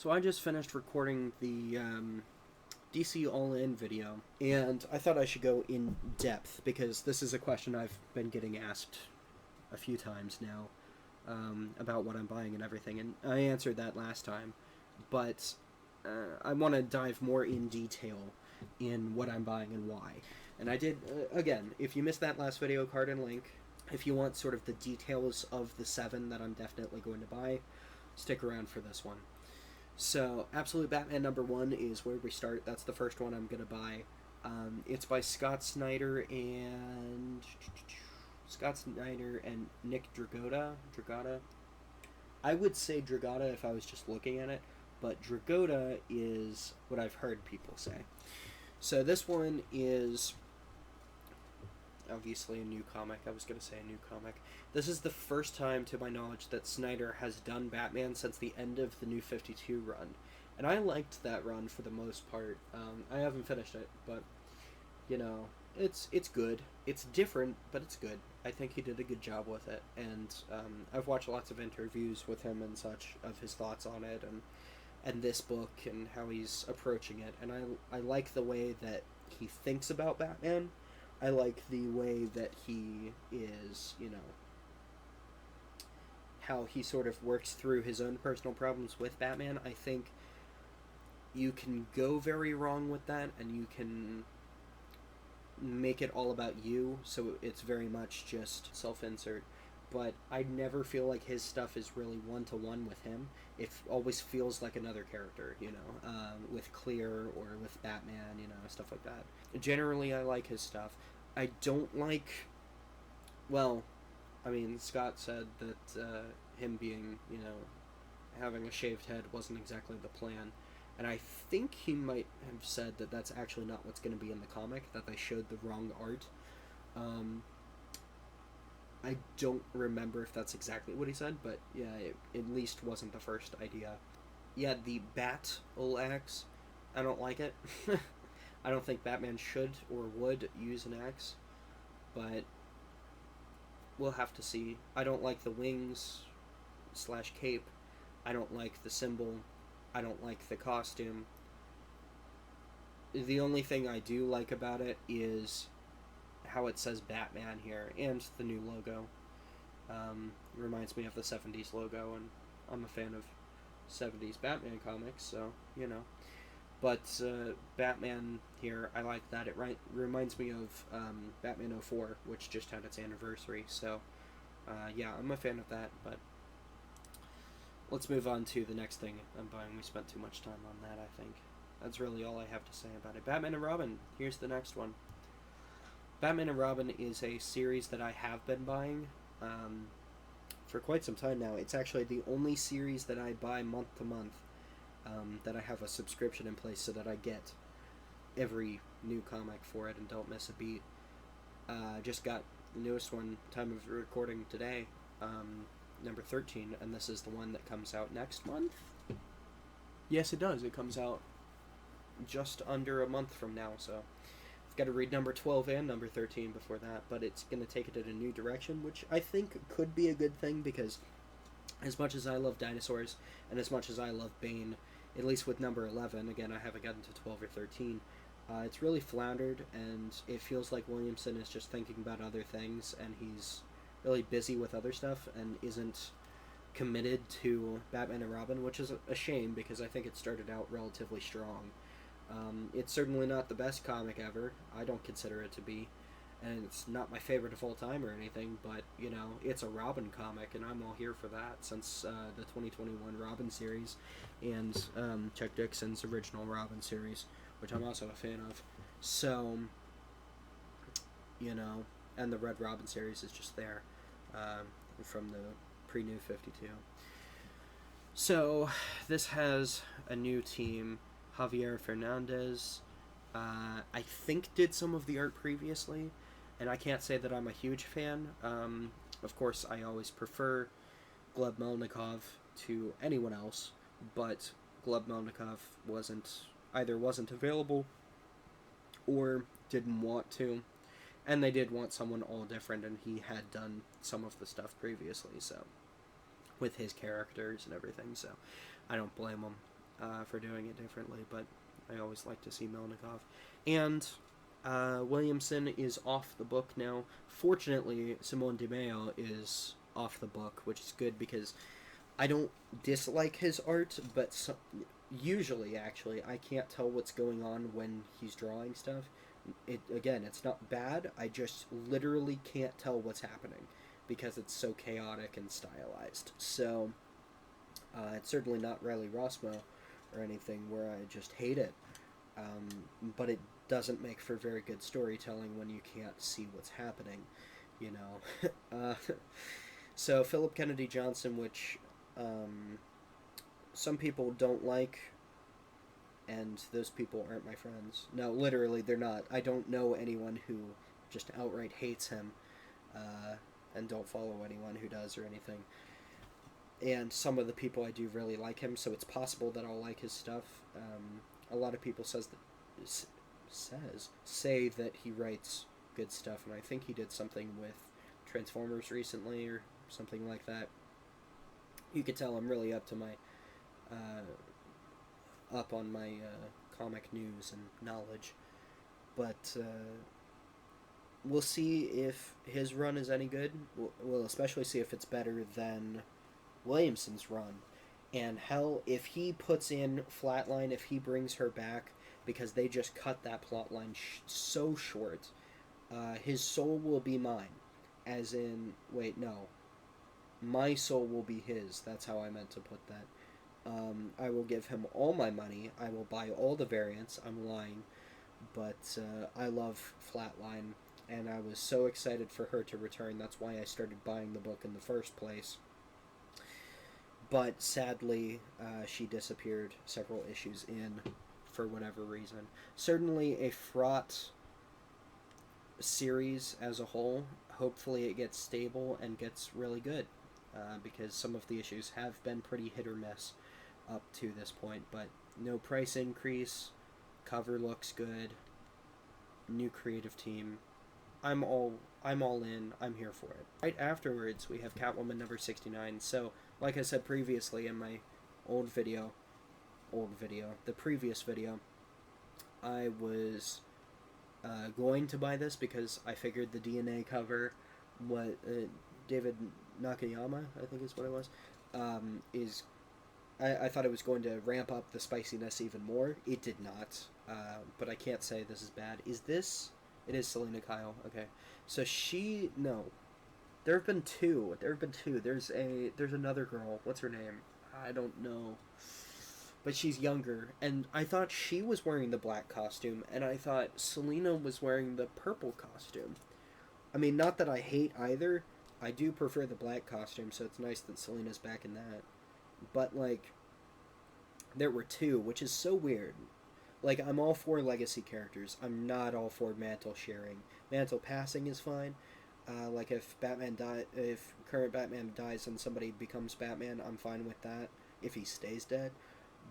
So I just finished recording the DC All In video, and I thought I should go in depth because this is a question I've been getting asked a few times now about what I'm buying and everything, and I answered that last time, but I want to dive more in detail in what I'm buying and why. And I did, again, if you missed that last video, card and link. If you want sort of the details of the 7 that I'm definitely going to buy, stick around for this one. So, Absolute Batman #1 is where we start. That's the first one I'm going to buy. It's by Scott Snyder and Nick Dragotta. I would say Dragotta if I was just looking at it, but Dragotta is what I've heard people say. So this one is obviously a new comic. I was going to say a new comic. This is the first time, to my knowledge, that Snyder has done Batman since the end of the New 52 run. And I liked that run for the most part. I haven't finished it, but, you know, it's good. It's different, but it's good. I think he did a good job with it. And I've watched lots of interviews with him and such of his thoughts on it and this book and how he's approaching it. And I like the way that he thinks about Batman. I like the way that he is, how he sort of works through his own personal problems with Batman. I think you can go very wrong with that, and you can make it all about you, so it's very much just self-insert. But I never feel like his stuff is really one-to-one with him. It always feels like another character, with Clear or with Batman, stuff like that. Generally, I like his stuff. I don't like... Well, I mean, Scott said that him being, having a shaved head wasn't exactly the plan. And I think he might have said that that's actually not what's going to be in the comic, that they showed the wrong art. I don't remember if that's exactly what he said, but yeah, it at least wasn't the first idea. Yeah, the Battle axe, I don't like it. I don't think Batman should or would use an axe, but we'll have to see. I don't like the wings / cape. I don't like the symbol. I don't like the costume. The only thing I do like about it is how it says Batman here, and the new logo. Reminds me of the 70s logo, and I'm a fan of 70s Batman comics, so, But Batman here, I like that. It reminds me of Batman 04, which just had its anniversary, so yeah, I'm a fan of that, but let's move on to the next thing I'm buying. We spent too much time on that, I think. That's really all I have to say about it. Batman and Robin, here's the next one. Batman and Robin is a series that I have been buying for quite some time now. It's actually the only series that I buy month to month, that I have a subscription in place so that I get every new comic for it and don't miss a beat. Just got the newest one, time of recording today, number 13, and this is the one that comes out next month? Yes, it does. It comes out just under a month from now, so I've got to read number 12 and number 13 before that, but it's going to take it in a new direction, which I think could be a good thing, because as much as I love dinosaurs, and as much as I love Bane, at least with number 11, again, I haven't gotten to 12 or 13, it's really floundered, and it feels like Williamson is just thinking about other things, and he's really busy with other stuff, and isn't committed to Batman and Robin, which is a shame, because I think it started out relatively strong. It's certainly not the best comic ever. I don't consider it to be. And it's not my favorite of all time or anything, but, it's a Robin comic, and I'm all here for that, since the 2021 Robin series, and Chuck Dixon's original Robin series, which I'm also a fan of. So, and the Red Robin series is just there, from the pre-New 52. So, this has a new team. Javier Fernandez, I think, did some of the art previously, and I can't say that I'm a huge fan. Of course, I always prefer Gleb Melnikov to anyone else, but Gleb Melnikov wasn't available or didn't want to, and they did want someone all different, and he had done some of the stuff previously, so with his characters and everything, so I don't blame him. for doing it differently, but I always like to see Melnikov. And Williamson is off the book now. Fortunately, Simone Di Meo is off the book, which is good because I don't dislike his art, but usually, actually, I can't tell what's going on when he's drawing stuff. It's not bad. I just literally can't tell what's happening because it's so chaotic and stylized. So, it's certainly not Riley Rossmo or anything where I just hate it. But it doesn't make for very good storytelling when you can't see what's happening, you know. So Philip Kennedy Johnson, which some people don't like, and those people aren't my friends. No, literally, they're not. I don't know anyone who just outright hates him, and don't follow anyone who does or anything. And some of the people I do really like him, so it's possible that I'll like his stuff. A lot of people say that he writes good stuff, and I think he did something with Transformers recently or something like that. You could tell I'm really up on my comic news and knowledge, but we'll see if his run is any good. We'll especially see if it's better than Williamson's run. And hell, if he puts in Flatline, if he brings her back, because they just cut that plot line so short, his soul will be mine. As in, wait, no. My soul will be his. That's how I meant to put that. I will give him all my money. I will buy all the variants. I'm lying. But I love Flatline, and I was so excited for her to return. That's why I started buying the book in the first place. But sadly, she disappeared several issues in for whatever reason. Certainly a fraught series as a whole. Hopefully it gets stable and gets really good, because some of the issues have been pretty hit or miss up to this point. But no price increase, cover looks good, new creative team. I'm all in. I'm here for it. Right afterwards, we have Catwoman number 69. So, like I said previously in my the previous video, I was going to buy this because I figured the DNA cover, David Nakayama, I think is what it was, I thought it was going to ramp up the spiciness even more. It did not, but I can't say this is bad. It is Selena Kyle, okay. So there have been two. There's another girl. What's her name? I don't know. But she's younger, and I thought she was wearing the black costume, and I thought Selena was wearing the purple costume. I mean, not that I hate either. I do prefer the black costume, so it's nice that Selena's back in that. But, like, there were two, which is so weird. Like, I'm all for legacy characters. I'm not all for mantle sharing. Mantle passing is fine. Like, if current Batman dies and somebody becomes Batman, I'm fine with that, if he stays dead.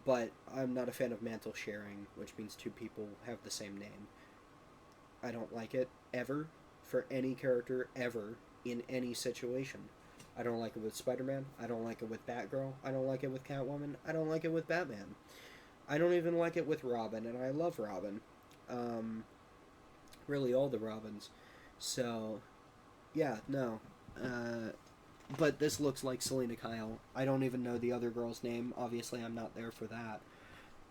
But I'm not a fan of mantle sharing, which means two people have the same name. I don't like it, ever, for any character, ever, in any situation. I don't like it with Spider-Man. I don't like it with Batgirl. I don't like it with Catwoman. I don't like it with Batman. I don't even like it with Robin, and I love Robin. Really, all the Robins. So, yeah, no. But this looks like Selena Kyle. I don't even know the other girl's name. Obviously, I'm not there for that.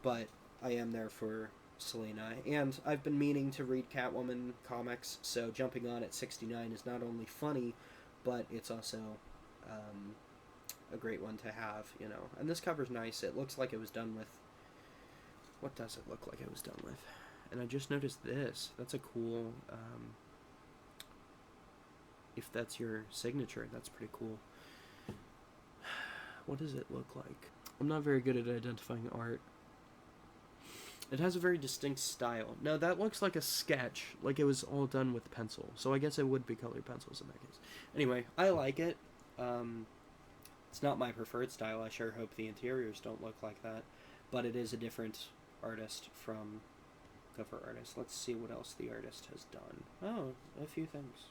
But I am there for Selena. And I've been meaning to read Catwoman comics, so jumping on at 69 is not only funny, but it's also a great one to have, you know. And this cover's nice. It looks like it was done with... What does it look like it was done with? And I just noticed this. That's a cool... if that's your signature, that's pretty cool. What does it look like? I'm not very good at identifying art. It has a very distinct style. No, that looks like a sketch, like it was all done with pencil. So I guess it would be colored pencils in that case. Anyway, I like it. It's not my preferred style. I sure hope the interiors don't look like that. But it is a different artist from cover artist. Let's see what else the artist has done. Oh, a few things.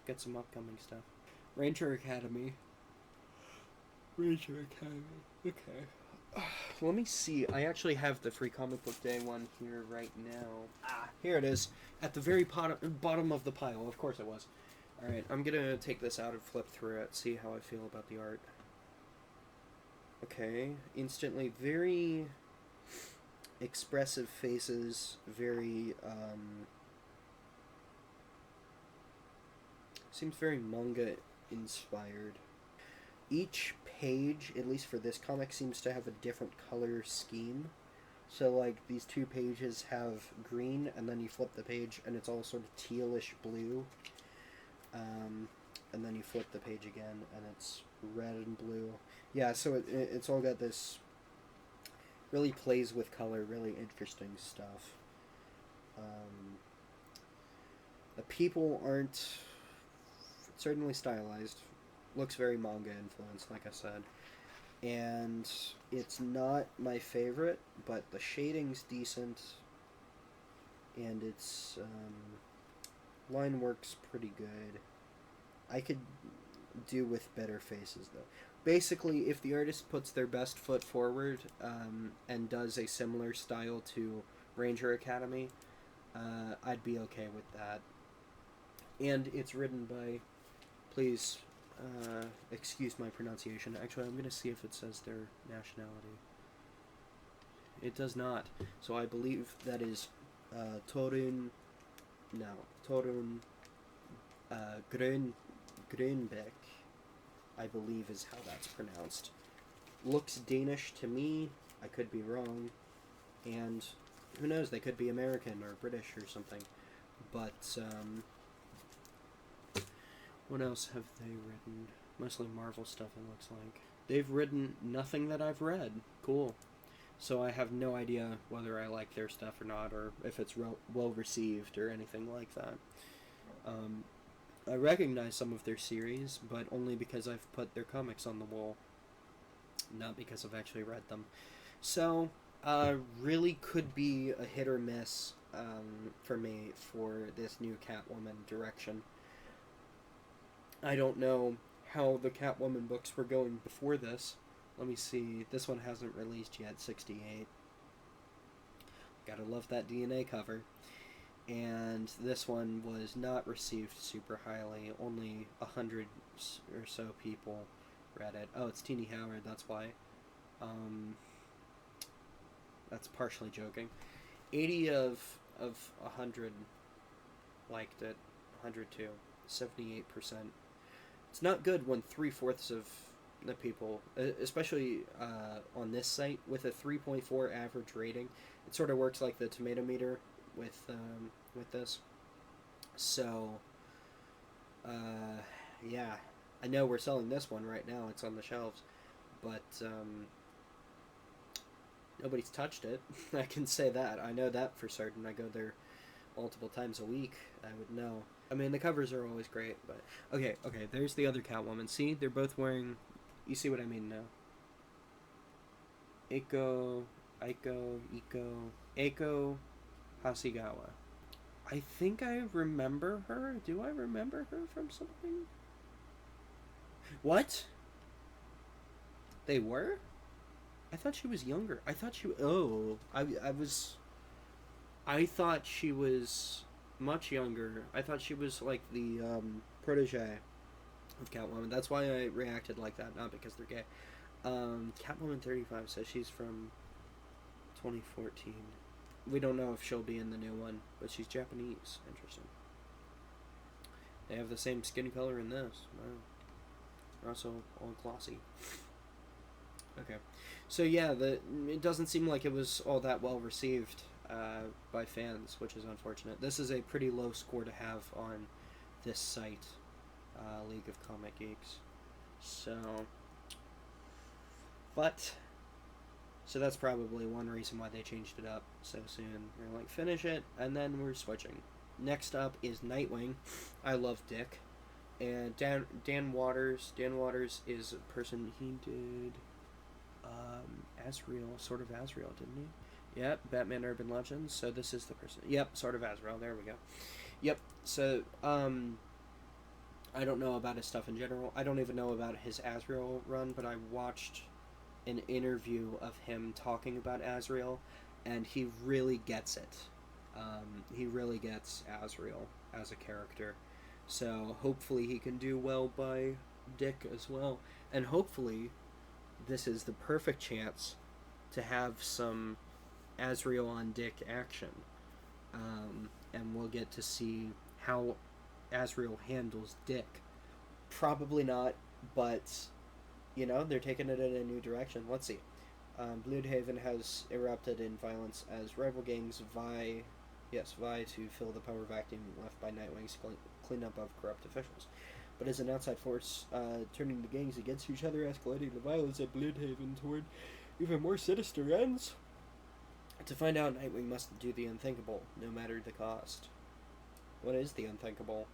Get some upcoming stuff. Ranger Academy. Okay. Let me see. I actually have the Free Comic Book Day one here right now. Here it is. At the very bottom of the pile. Of course it was. Alright, I'm gonna take this out and flip through it, see how I feel about the art. Okay, instantly very expressive faces, very, seems very manga inspired. Each page, at least for this comic, seems to have a different color scheme. So, like, these two pages have green, and then you flip the page, and it's all sort of tealish blue. And then you flip the page again, and it's red and blue. Yeah, so it's all got this really plays with color, really interesting stuff. The people aren't certainly stylized. Looks very manga influenced, like I said. And it's not my favorite, but the shading's decent. And its line work's pretty good. I could do with better faces, though. Basically, if the artist puts their best foot forward and does a similar style to Ranger Academy, I'd be okay with that. And it's written by, please excuse my pronunciation. Actually, I'm going to see if it says their nationality. It does not. So I believe that is Torun Grönbeck, I believe is how that's pronounced. Looks Danish to me. I could be wrong. And who knows, they could be American or British or something. But, what else have they written? Mostly Marvel stuff, it looks like. They've written nothing that I've read. Cool. So I have no idea whether I like their stuff or not, or if it's well received or anything like that. I recognize some of their series, but only because I've put their comics on the wall, not because I've actually read them. So, really could be a hit or miss for me for this new Catwoman direction. I don't know how the Catwoman books were going before this. Let me see. This one hasn't released yet, 68. Gotta love that DNA cover. And this one was not received super highly. Only 100 or so people read it. Oh, it's Teeny Howard, that's why. That's partially joking. 80 of 100 liked it. 102. 78%. It's not good when 3/4 of the people, especially on this site, with a 3.4 average rating, it sort of works like the tomato meter with this. So, yeah, I know we're selling this one right now. It's on the shelves, but nobody's touched it. I can say that. I know that for certain. I go there multiple times a week. I would know. I mean, the covers are always great, but okay. There's the other Catwoman. See, they're both wearing. You see what I mean now? Eiko Hasegawa. I think I remember her. Do I remember her from something? What? They were? I thought she was younger. I thought she. Oh, I thought she was much younger. I thought she was like the protege of Catwoman. That's why I reacted like that, not because they're gay. Catwoman 35 says she's from 2014. We don't know if she'll be in the new one, but she's Japanese. Interesting. They have the same skin color in this. Wow. They're also all glossy. Okay. So yeah, it doesn't seem like it was all that well received by fans, which is unfortunate. This is a pretty low score to have on this site, League of Comic Geeks. So that's probably one reason why they changed it up so soon. They're like, finish it, and then we're switching. Next up is Nightwing. I love Dick. And Dan Waters. Dan Waters is a person, he did Azrael, Sword of Azrael, didn't he? Yep, Batman Urban Legends. So this is the person. Yep, Sword of Azrael. There we go. Yep. So I don't know about his stuff in general. I don't even know about his Azrael run, but I watched an interview of him talking about Azrael, and he really gets it. He really gets Azrael as a character. So hopefully he can do well by Dick as well. And hopefully this is the perfect chance to have some Azrael on Dick action. And we'll get to see how Azrael handles Dick. Probably not, but, they're taking it in a new direction. Let's see. Bloodhaven has erupted in violence as rival gangs vie to fill the power vacuum left by Nightwing's cleanup of corrupt officials. But as an outside force, turning the gangs against each other, escalating the violence at Bloodhaven toward even more sinister ends. To find out, Nightwing must do the unthinkable, no matter the cost. What is the unthinkable?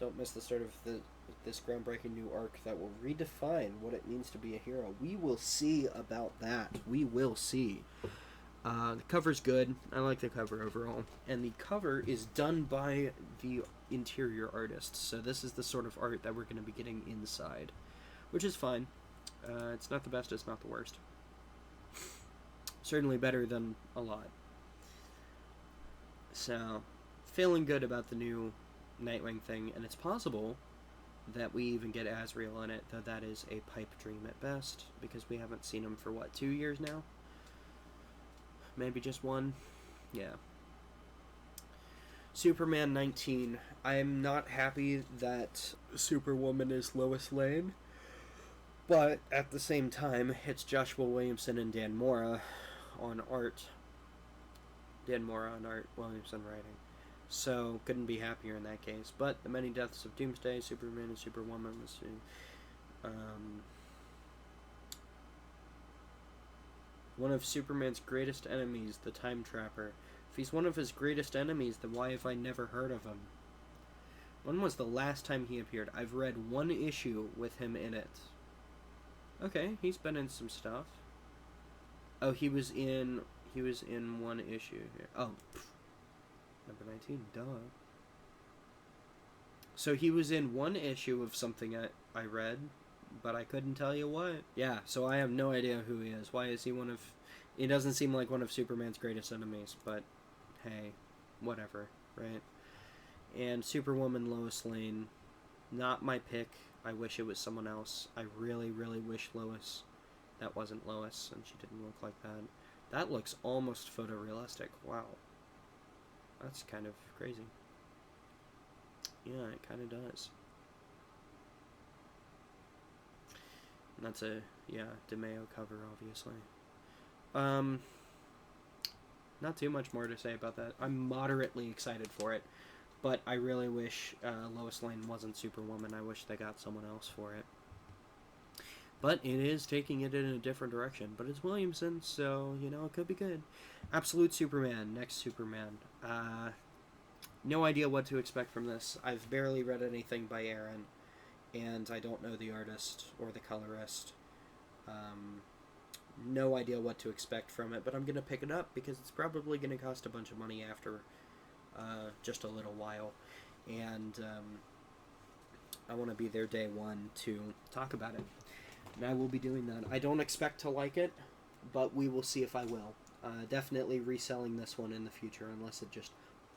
Don't miss the start of this groundbreaking new arc that will redefine what it means to be a hero. We will see about that. We will see. The cover's good. I like the cover overall. And the cover is done by the interior artist. So this is the sort of art that we're going to be getting inside. Which is fine. It's not the best, it's not the worst. Certainly better than a lot. So, feeling good about the new Nightwing thing. And it's possible that we even get Azrael in it, though that is a pipe dream at best. Because we haven't seen him for, 2 years now? Maybe just one? Yeah. Superman 19. I'm not happy that Superwoman is Lois Lane. But at the same time, it's Joshua Williamson and Dan Mora on art. Dan Mora on art, Williamson writing. So, couldn't be happier in that case. But The Many Deaths of Doomsday, Superman and Superwoman was... one of Superman's greatest enemies, the Time Trapper. If he's one of his greatest enemies, then why have I never heard of him? When was the last time he appeared? I've read one issue with him in it. Okay, he's been in some stuff. Oh, he was in one issue here. Oh, number 19, duh. So he was in one issue of something I read, but I couldn't tell you what. Yeah, so I have no idea who he is. Why is he one of... He doesn't seem like one of Superman's greatest enemies, but hey, whatever, right? And Superwoman Lois Lane, not my pick. I wish it was someone else. I really, really wish Lois. That wasn't Lois, and she didn't look like that. That looks almost photorealistic. Wow. That's kind of crazy. Yeah, it kind of does. And that's a, DeMeo cover, obviously. Not too much more to say about that. I'm moderately excited for it. But I really wish Lois Lane wasn't Superwoman. I wish they got someone else for it. But it is taking it in a different direction. But it's Williamson, so, it could be good. Absolute Superman, next Superman. No idea what to expect from this. I've barely read anything by Aaron. And I don't know the artist or the colorist. No idea what to expect from it. But I'm going to pick it up because it's probably going to cost a bunch of money after... just a little while, and I want to be there day one to talk about it, and I will be doing that. I don't expect to like it, but we will see if I will. Definitely reselling this one in the future unless it just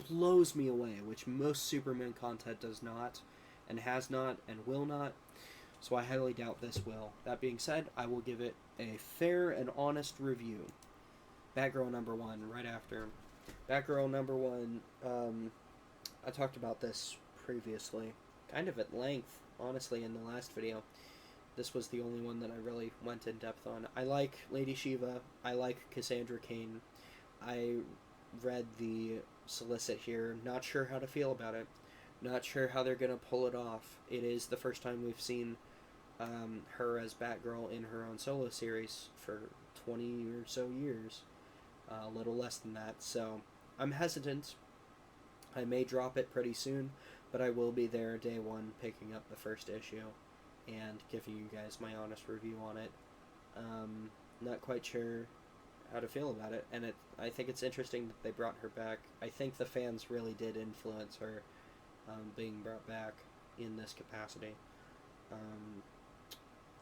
blows me away, which most Superman content does not, and has not, and will not, so I highly doubt this will. That being said, I will give it a fair and honest review. Batgirl number 1, right after. Batgirl number 1, I talked about this previously, kind of at length, honestly, in the last video. This was the only one that I really went in depth on. I like Lady Shiva, I like Cassandra Cain. I read the solicit here, not sure how to feel about it, not sure how they're going to pull it off. It is the first time we've seen her as Batgirl in her own solo series for 20 or so years. A little less than that, so I'm hesitant. I may drop it pretty soon, but I will be there day one picking up the first issue and giving you guys my honest review on it. Not quite sure how to feel about it, and I think it's interesting that they brought her back. I think the fans really did influence her being brought back in this capacity.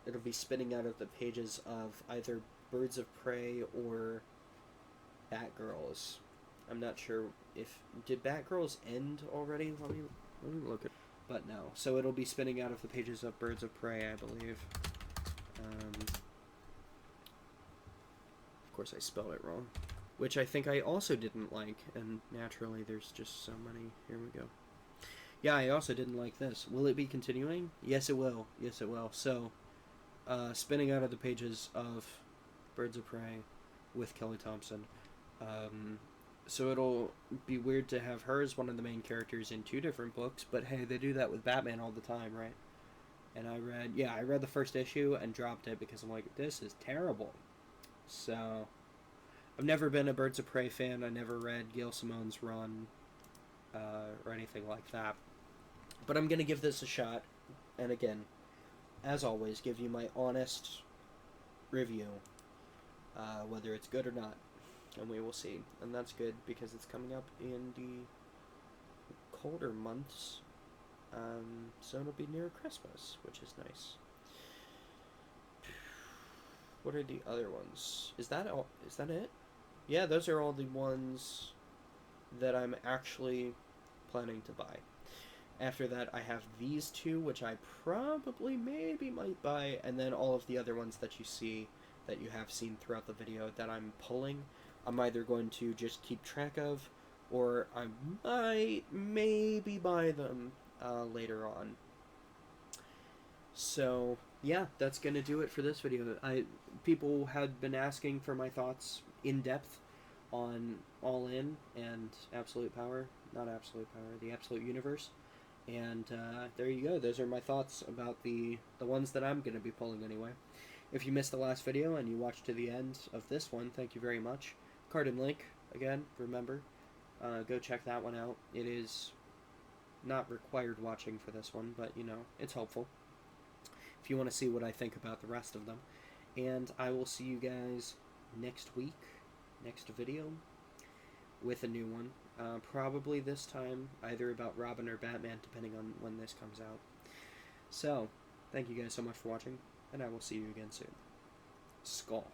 it'll be spinning out of the pages of either Birds of Prey or Batgirls. I'm not sure if did Batgirls end already. Let me look at. But no, so it'll be spinning out of the pages of Birds of Prey, I believe. Of course, I spelled it wrong, which I think I also didn't like. And naturally, there's just so many. Here we go. Yeah, I also didn't like this. Will it be continuing? Yes, it will. Yes, it will. So, spinning out of the pages of Birds of Prey with Kelly Thompson. So it'll be weird to have her as one of the main characters in two different books, but hey, they do that with Batman all the time, right? And I read the first issue and dropped it because I'm like, this is terrible. So, I've never been a Birds of Prey fan. I never read Gail Simone's run, or anything like that. But I'm gonna give this a shot, and again, as always, give you my honest review, whether it's good or not. And we will see. And that's good because it's coming up in the colder months. So it'll be near Christmas, which is nice. What are the other ones? Is that all? Is that it? Yeah, those are all the ones that I'm actually planning to buy. After that, I have these two, which I probably maybe might buy, and then all of the other ones that you see, that you have seen throughout the video that I'm pulling. I'm either going to just keep track of, or I might maybe buy them later on. So yeah, that's gonna do it for this video. People had been asking for my thoughts in depth on All In and Absolute Power, not Absolute Power, the Absolute Universe, and there you go. Those are my thoughts about the ones that I'm gonna be pulling anyway. If you missed the last video and you watched to the end of this one, thank you very much. Card and link, again, remember, go check that one out. It is not required watching for this one, but, you know, it's helpful if you want to see what I think about the rest of them. And I will see you guys next week, next video, with a new one. Probably this time, either about Robin or Batman, depending on when this comes out. So, thank you guys so much for watching, and I will see you again soon. Skull.